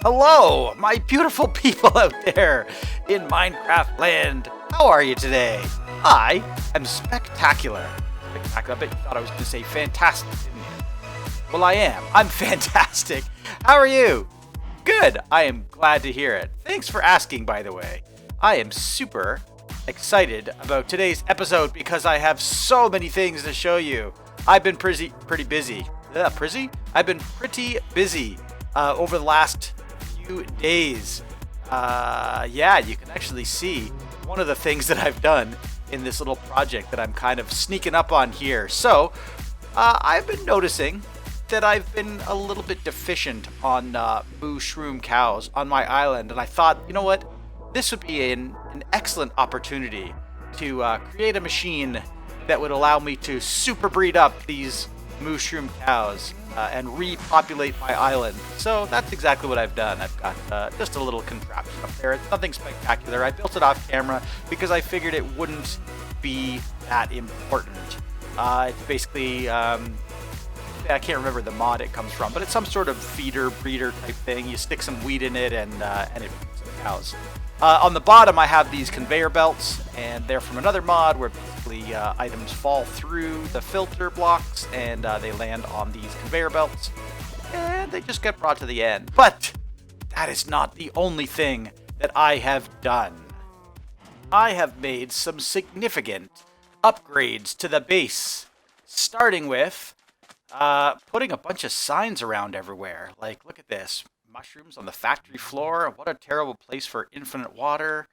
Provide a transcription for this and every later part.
Hello, my beautiful people out there in Minecraft land. How are you today? I am spectacular. Spectacular. I bet you thought I was going to say fantastic, didn't you? Well, I am. I'm fantastic. How are you? Good. I am glad to hear it. Thanks for asking, by the way. I am super excited about today's episode because I have so many things to show you. I've been pretty busy. I've been pretty busy over the last few days. Yeah, you can actually see one of the things that I've done in this little project that I'm kind of sneaking up on here. So, I've been noticing that I've been a little bit deficient on mushroom cows on my island, and I thought, you know what? This would be an excellent opportunity to create a machine that would allow me to super breed up these mushroom cows and repopulate my island. So that's exactly what I've done. I've got just a little contraption up there. It's nothing spectacular. I built it off camera because I figured it wouldn't be that important. It's basically, I can't remember the mod it comes from, but it's some sort of feeder breeder type thing. You stick some wheat in it and it breeds some cows. On the bottom, I have these conveyor belts, and they're from another mod where basically items fall through the filter blocks and they land on these conveyor belts, and they just get brought to the end. But that is not the only thing that I have done. I have made some significant upgrades to the base, starting with putting a bunch of signs around everywhere. Like, look at this. Mushrooms on the factory floor. What a terrible place for infinite water.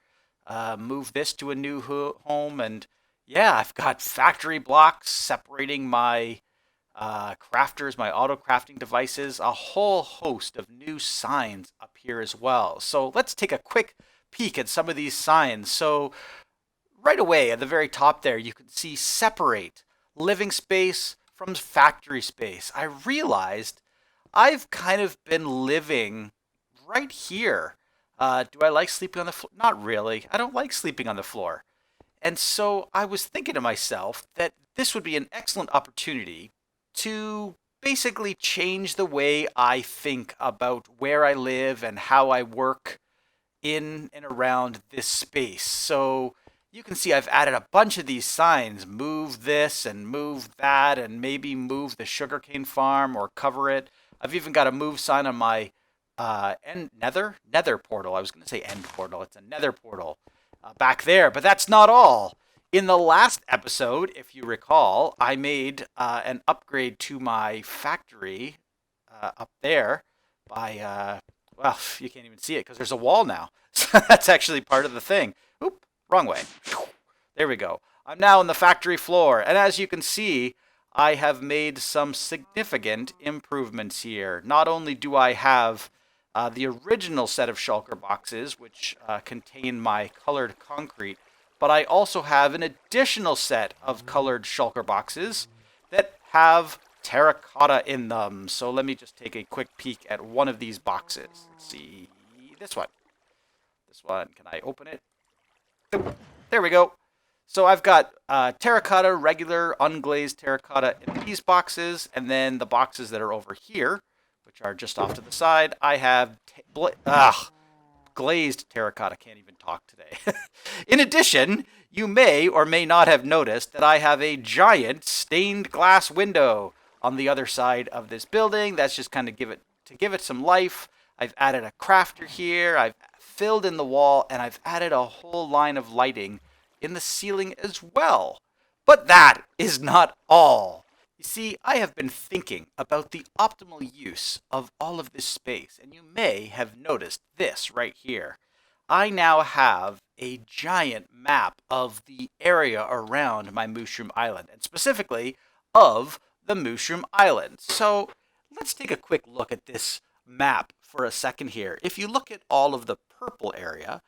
Move this to a new home. And yeah, I've got factory blocks separating my crafters, my auto crafting devices. A whole host of new signs up here as well. So let's take a quick peek at some of these signs. So right away at the very top there, you can see separate living space from factory space. I realized I've kind of been living right here. Do I like sleeping on the floor? Not really. I don't like sleeping on the floor. And so I was thinking to myself that this would be an excellent opportunity to basically change the way I think about where I live and how I work in and around this space. So you can see I've added a bunch of these signs. Move this and move that and maybe move the sugarcane farm or cover it. I've even got a move sign on my nether portal. I was going to say end portal. It's a nether portal back there. But that's not all. In the last episode, if you recall, I made an upgrade to my factory up there by, well, you can't even see it because there's a wall now. So that's actually part of the thing. Oop, wrong way. There we go. I'm now on the factory floor. And as you can see, I have made some significant improvements here. Not only do I have the original set of shulker boxes, which contain my colored concrete, but I also have an additional set of colored shulker boxes that have terracotta in them. So let me just take a quick peek at one of these boxes. Let's see, this one. This one, can I open it? There we go. So I've got terracotta, regular, unglazed terracotta in these boxes, and then the boxes that are over here, which are just off to the side, I have glazed terracotta. Can't even talk today. In addition, you may or may not have noticed that I have a giant stained glass window on the other side of this building. That's just kind of give it some life. I've added a crafter here. I've filled in the wall, and I've added a whole line of lighting in the ceiling as well. But that is not all. You see, I have been thinking about the optimal use of all of this space, and you may have noticed this right here. I now have a giant map of the area around my Mushroom Island, and specifically of the Mushroom Island. So let's take a quick look at this map for a second here. If you look at all of the purple area,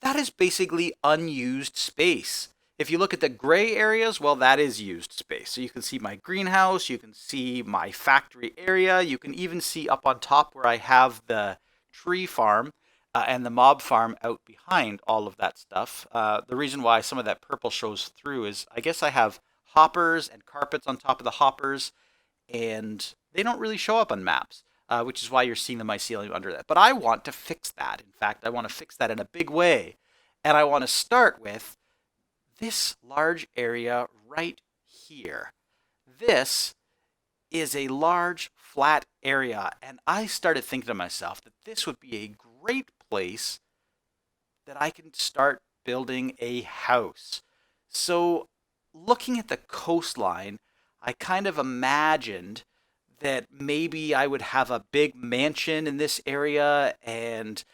that is basically unused space. If you look at the gray areas, well, that is used space. So you can see my greenhouse, you can see my factory area, you can even see up on top where I have the tree farm and the mob farm out behind all of that stuff. The reason why some of that purple shows through is I guess I have hoppers and carpets on top of the hoppers, and they don't really show up on maps. which is why you're seeing the mycelium under that. But I want to fix that. In fact, I want to fix that in a big way. And I want to start with this large area right here. This is a large flat area, and I started thinking to myself that this would be a great place that I can start building a house. So looking at the coastline, I kind of imagined that maybe I would have a big mansion in this area and,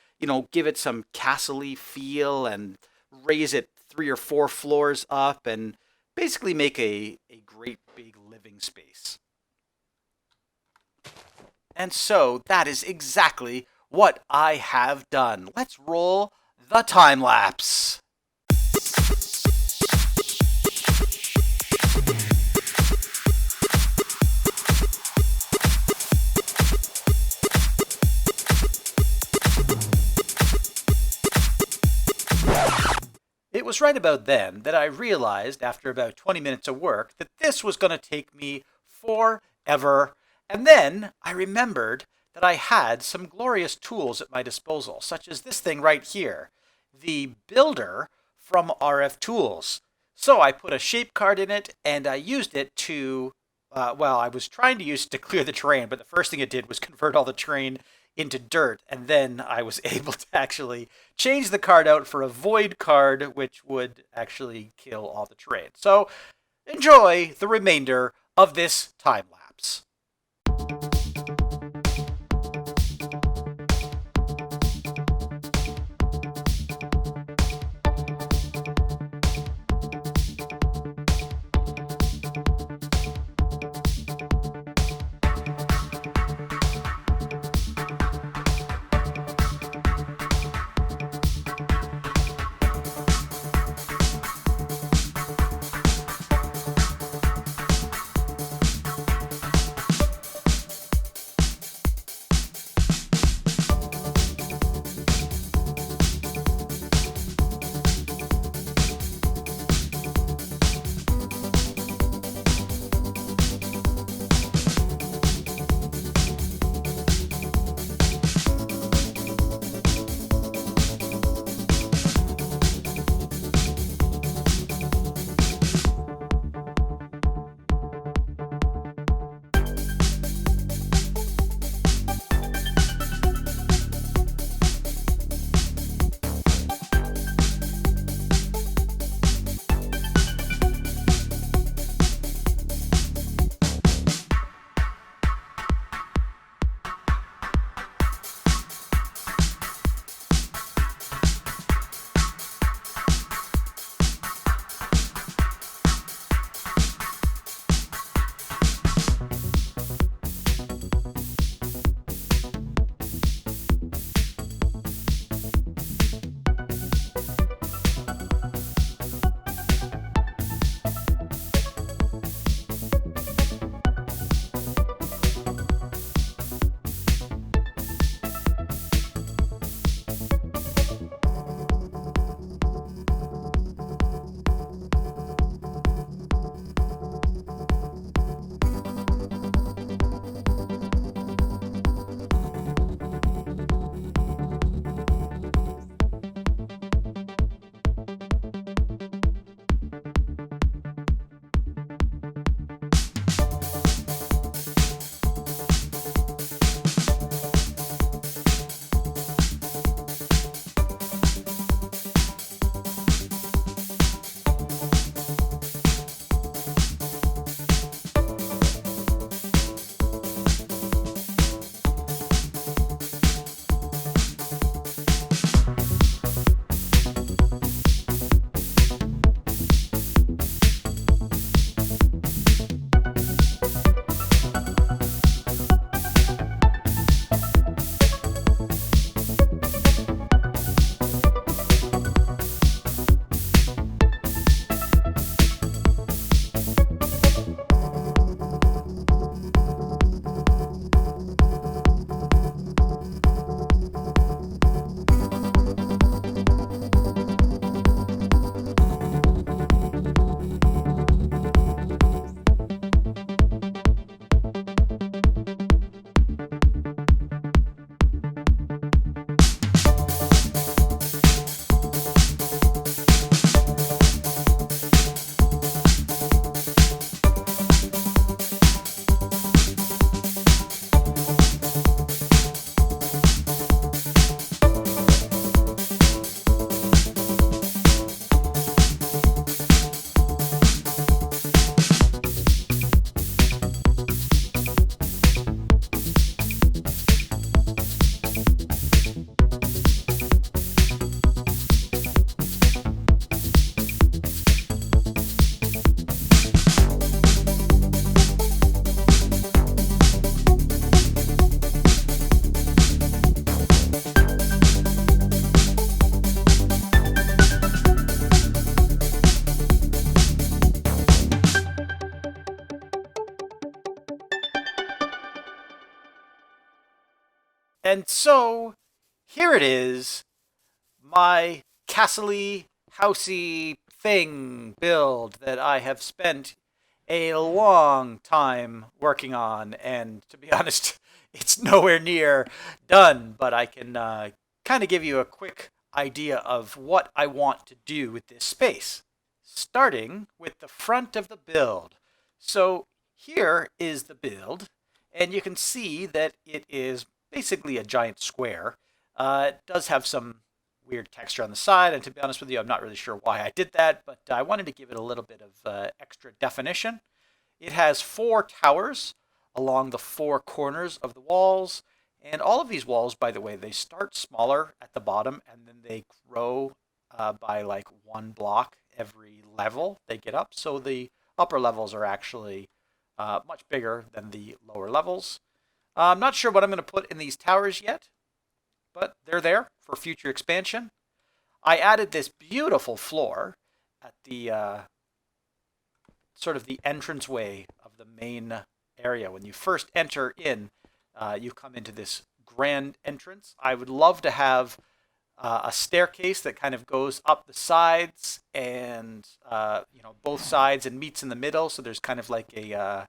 give it some castle-y feel and raise it 3 or 4 floors up and basically make a great big living space. And so that is exactly what I have done. Let's roll the time lapse. It was right about then that I realized, after about 20 minutes of work, that this was going to take me forever. And then I remembered that I had some glorious tools at my disposal, such as this thing right here, the Builder from RF Tools. So I put a shape card in it, and I used it to, I was trying to use it to clear the terrain, but the first thing it did was convert all the terrain into dirt, and then I was able to actually change the card out for a void card, which would actually kill all the terrain. So enjoy the remainder of this time lapse. And so here it is, my castle-y, housey thing build that I have spent a long time working on. And to be honest, it's nowhere near done, but I can kind of give you a quick idea of what I want to do with this space. Starting with the front of the build. So here is the build, and you can see that it is basically a giant square. It does have some weird texture on the side, and to be honest with you, I'm not really sure why I did that, but I wanted to give it a little bit of extra definition. It has 4 towers along the 4 corners of the walls, and all of these walls, by the way, they start smaller at the bottom, and then they grow by like 1 block every level they get up. So the upper levels are actually much bigger than the lower levels. I'm not sure what I'm going to put in these towers yet, but they're there for future expansion. I added this beautiful floor at the sort of the entranceway of the main area. When you first enter in, you come into this grand entrance. I would love to have a staircase that kind of goes up the sides and both sides and meets in the middle. So there's kind of like a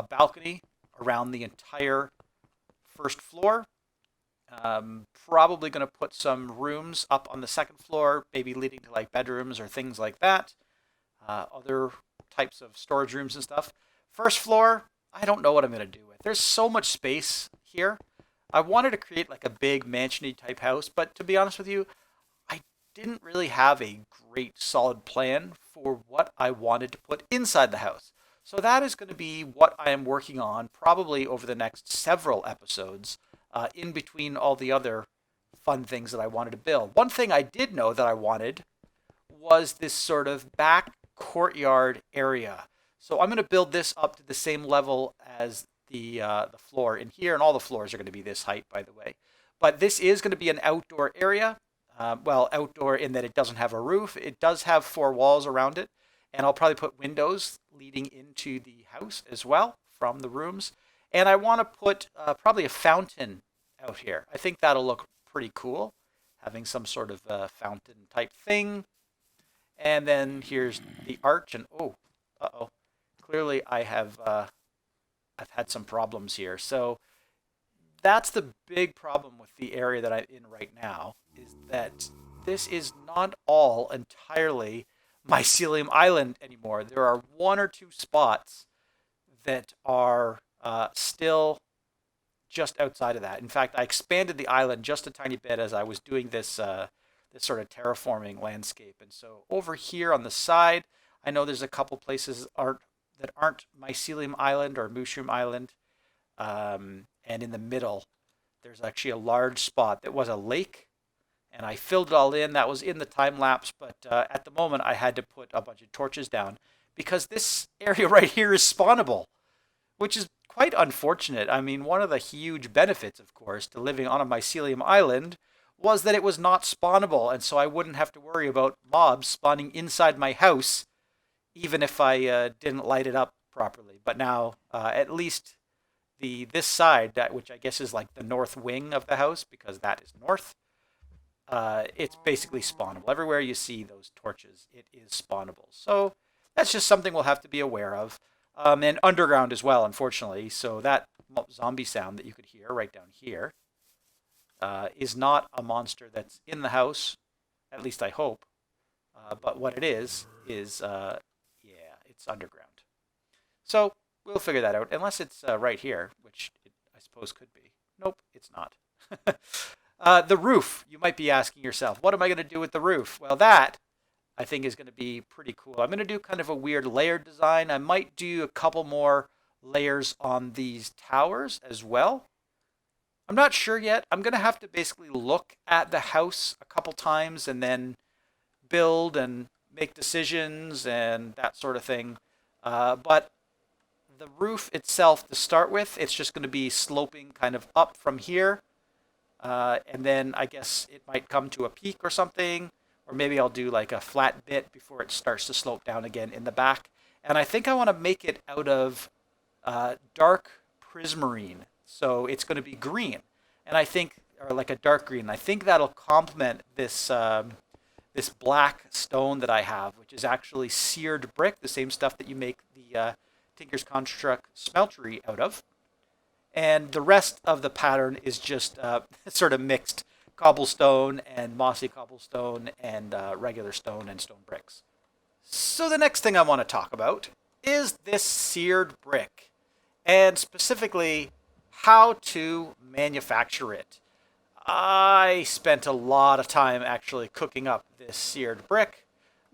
balcony around the entire first floor. Probably going to put some rooms up on the second floor, maybe leading to like bedrooms or things like that. Other types of storage rooms and stuff. First floor, I don't know what I'm going to do with. There's so much space here. I wanted to create like a big mansion-y type house, but to be honest with you, I didn't really have a great solid plan for what I wanted to put inside the house. So that is going to be what I am working on probably over the next several episodes, in between all the other fun things that I wanted to build. One thing I did know that I wanted was this sort of back courtyard area. So I'm going to build this up to the same level as the floor in here, and all the floors are going to be this height, by the way. But this is going to be an outdoor area. Well, outdoor in that it doesn't have a roof. It does have 4 walls around it, and I'll probably put windows leading into the house as well from the rooms. And I want to put probably a fountain out here. I think that'll look pretty cool, having some sort of fountain type thing. And then here's the arch, and clearly I have I've had some problems here. So that's the big problem with the area that I'm in right now, is that this is not all entirely mycelium island anymore. There are 1 or 2 spots that are still just outside of that. In fact, I expanded the island just a tiny bit as I was doing this this sort of terraforming landscape. And so over here on the side, I know there's a couple places that aren't mycelium island or mushroom island. And in the middle, there's actually a large spot that was a lake, and I filled it all in. That was in the time lapse, but at the moment I had to put a bunch of torches down because this area right here is spawnable, which is quite unfortunate. I mean, one of the huge benefits, of course, to living on a mycelium island was that it was not spawnable, and so I wouldn't have to worry about mobs spawning inside my house, even if I didn't light it up properly. But now, at least this side, which I guess is like the north wing of the house, because that is north, it's basically spawnable. Everywhere you see those torches, it is spawnable. So that's just something we'll have to be aware of. And underground as well, unfortunately. So that zombie sound that you could hear right down here is not a monster that's in the house, at least I hope. But what it is, yeah, it's underground. So we'll figure that out, unless it's right here, which it, I suppose could be. Nope, it's not. The roof, you might be asking yourself, what am I going to do with the roof? Well, that, I think, is going to be pretty cool. I'm going to do kind of a weird layered design. I might do a couple more layers on these towers as well. I'm not sure yet. I'm going to have to basically look at the house a couple times and then build and make decisions and that sort of thing. But the roof itself, to start with, it's just going to be sloping kind of up from here. And then I guess it might come to a peak or something. Or maybe I'll do like a flat bit before it starts to slope down again in the back. And I think I want to make it out of dark prismarine. So it's going to be green. And I think or like a dark green. I think that'll complement this this black stone that I have, which is actually seared brick, the same stuff that you make the Tinker's Construct smeltery out of. And the rest of the pattern is just sort of mixed cobblestone and mossy cobblestone and regular stone and stone bricks. So the next thing I want to talk about is this seared brick, and specifically how to manufacture it. I spent a lot of time actually cooking up this seared brick.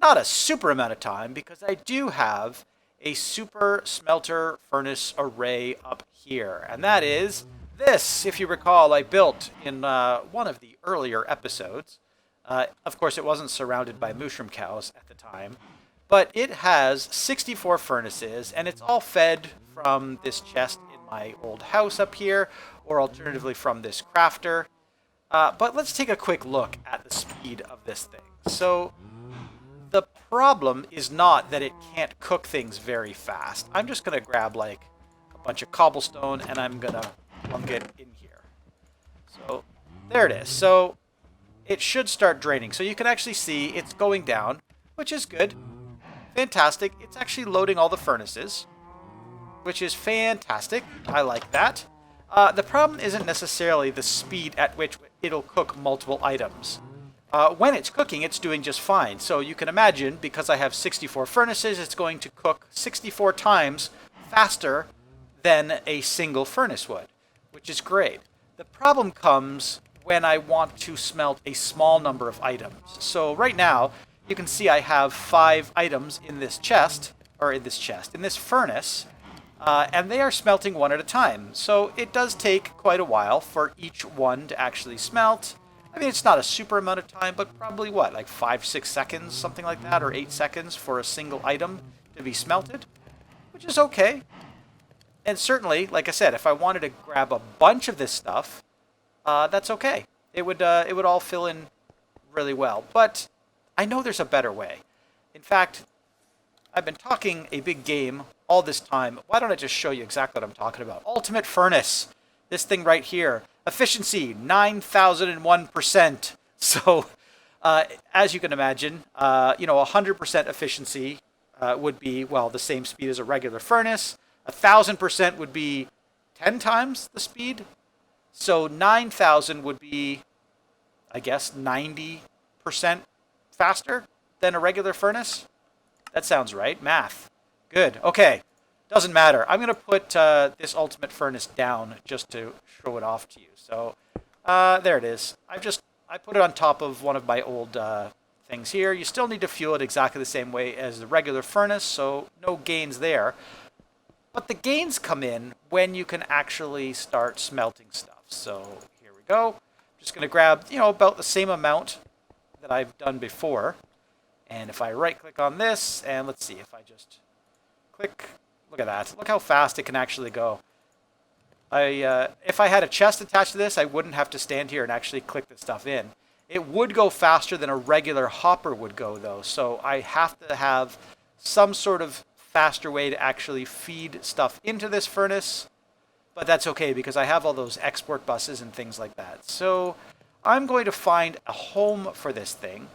Not a super amount of time, because I do have a super smelter furnace array up here. And that is this, if you recall, I built in one of the earlier episodes. Of course, it wasn't surrounded by mushroom cows at the time. But it has 64 furnaces, and it's all fed from this chest in my old house up here, or alternatively from this crafter. But let's take a quick look at the speed of this thing. So the problem is not that it can't cook things very fast. I'm just going to grab like a bunch of cobblestone and I'm going to plunk it in here. So there it is. So it should start draining. So you can actually see it's going down, which is good. Fantastic. It's actually loading all the furnaces, which is fantastic. I like that. The problem isn't necessarily the speed at which it'll cook multiple items. When it's cooking, it's doing just fine. So you can imagine, because I have 64 furnaces, it's going to cook 64 times faster than a single furnace would, which is great. The problem comes when I want to smelt a small number of items. So right now, you can see I have 5 items in this chest, or in this furnace, and they are smelting one at a time. So it does take quite a while for each one to actually smelt. I mean, it's not a super amount of time, but probably what, like 5-6 seconds, something like that, or 8 seconds for a single item to be smelted, which is okay. And certainly, like I said, if I wanted to grab a bunch of this stuff, that's okay. It would all fill in really well. But I know there's a better way. In fact, I've been talking a big game all this time. Why don't I just show you exactly what I'm talking about? Ultimate Furnace. This thing right here. Efficiency, 9,001%. So, as you can imagine, 100% efficiency would be, well, the same speed as a regular furnace. 1,000% would be 10 times the speed. So 9,000 would be, I guess, 90% faster than a regular furnace. That sounds right. Math. Good. Okay. Doesn't matter. I'm going to put this ultimate furnace down just to show it off to you. So there it is. I put it on top of one of my old things here. You still need to fuel it exactly the same way as the regular furnace, so no gains there. But the gains come in when you can actually start smelting stuff. So here we go. I'm just going to grab, about the same amount that I've done before. And if I right-click on this, and let's see, if I just click, look at that. Look how fast it can actually go. If I had a chest attached to this, I wouldn't have to stand here and actually click this stuff in. It would go faster than a regular hopper would go, though. So I have to have some sort of faster way to actually feed stuff into this furnace. But that's okay, because I have all those export buses and things like that. So I'm going to find a home for this thing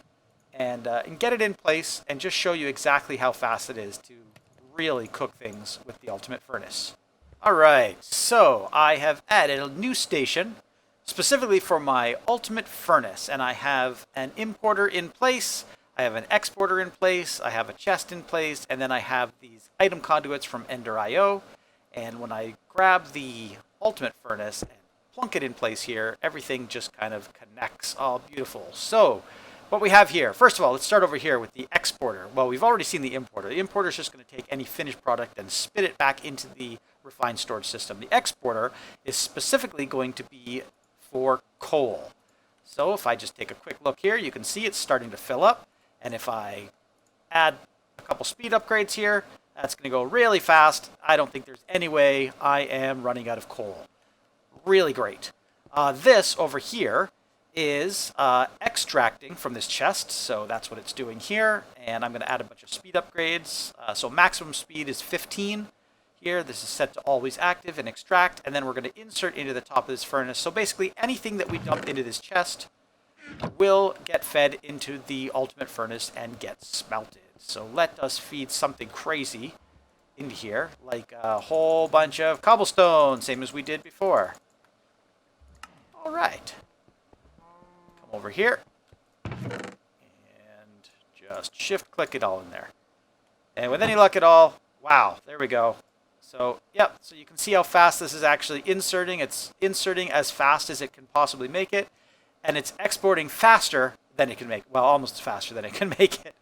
and get it in place and just show you exactly how fast it is to really cook things with the ultimate furnace. Alright, so I have added a new station specifically for my ultimate furnace, and I have an importer in place, I have an exporter in place, I have a chest in place, and then I have these item conduits from Ender.io. And when I grab the ultimate furnace and plunk it in place here, everything just kind of connects. Oh, beautiful. So what we have here, first of all, let's start over here with the exporter. Well, we've already seen the importer. The importer is just going to take any finished product and spit it back into the refined storage system. The exporter is specifically going to be for coal. So if I just take a quick look here, you can see it's starting to fill up. And if I add a couple speed upgrades here, that's going to go really fast. I don't think there's any way I am running out of coal. Really great. This over here is extracting from this chest, so that's what it's doing here. And I'm going to add a bunch of speed upgrades. So maximum speed is 15 here. This is set to always active and extract, and then we're going to insert into the top of this furnace. So basically anything that we dump into this chest will get fed into the ultimate furnace and get smelted. So let us feed something crazy into here, like a whole bunch of cobblestone, same as we did before. All right. Come over here and just shift click it all in there. And with any luck at all, wow, there we go. So, yep, so you can see how fast this is actually inserting. It's inserting as fast as it can possibly make it, and it's exporting faster than it can make, well, almost faster than it can make it.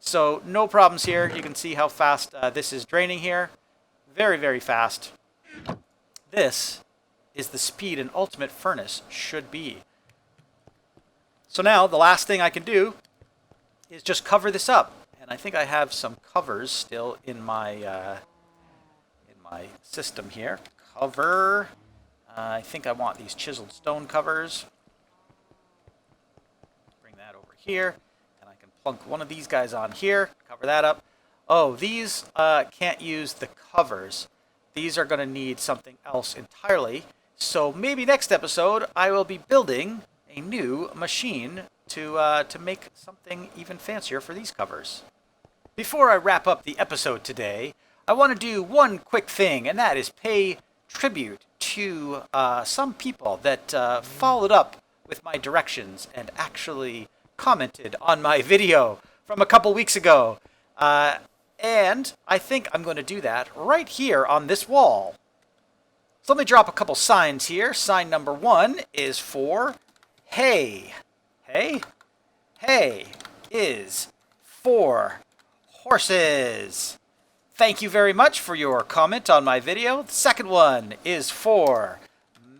So no problems here. You can see how fast this is draining here. Very, very fast. This is the speed an ultimate furnace should be. So now the last thing I can do is just cover this up. And I think I have some covers still in my system here. Cover. I think I want these chiseled stone covers. Bring that over here. Plunk one of these guys on here, cover that up. Oh, these can't use the covers. These are going to need something else entirely. So maybe next episode I will be building a new machine to make something even fancier for these covers. Before I wrap up the episode today, I want to do one quick thing, and that is pay tribute to some people that followed up with my directions and actually commented on my video from a couple weeks ago. And I think I'm going to do that right here on this wall. So let me drop a couple signs here. Sign number 1 is for hay. Hay? Hay is for horses. Thank you very much for your comment on my video. The second one is for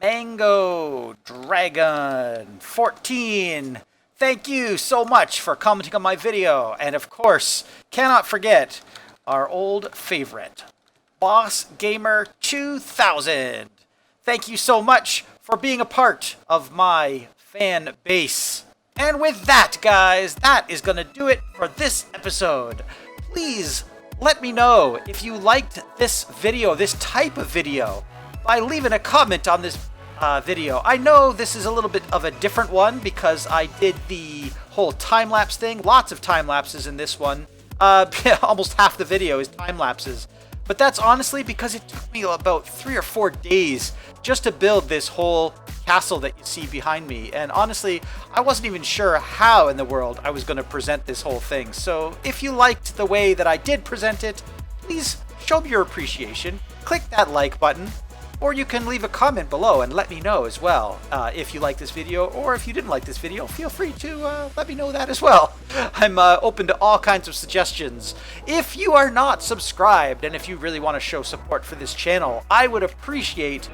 Mango Dragon 14. Thank you so much for commenting on my video. And of course, cannot forget our old favorite, Boss Gamer 2000. Thank you so much for being a part of my fan base. And with that, guys, that is going to do it for this episode. Please let me know if you liked this video, this type of video, by leaving a comment on this video. I know this is a little bit of a different one because I did the whole time-lapse thing. Lots of time-lapses in this one. Almost half the video is time-lapses. But that's honestly because it took me about 3 or 4 days just to build this whole castle that you see behind me. And honestly, I wasn't even sure how in the world I was going to present this whole thing. So if you liked the way that I did present it, please show me your appreciation. Click that like button. Or you can leave a comment below and let me know as well if you like this video, or if you didn't like this video, feel free to let me know that as well. I'm open to all kinds of suggestions. If you are not subscribed, and if you really want to show support for this channel, I would appreciate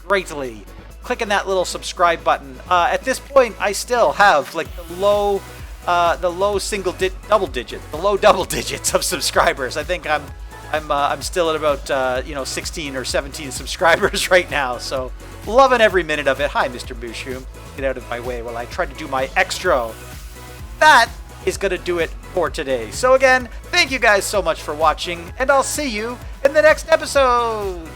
greatly clicking that little subscribe button. At this point, I still have like the low double digits of subscribers. I think I'm still at about 16 or 17 subscribers right now, so loving every minute of it. Hi, Mr. Mushroom. Get out of my way while I try to do my extra. That is going to do it for today. So again, thank you guys so much for watching, and I'll see you in the next episode.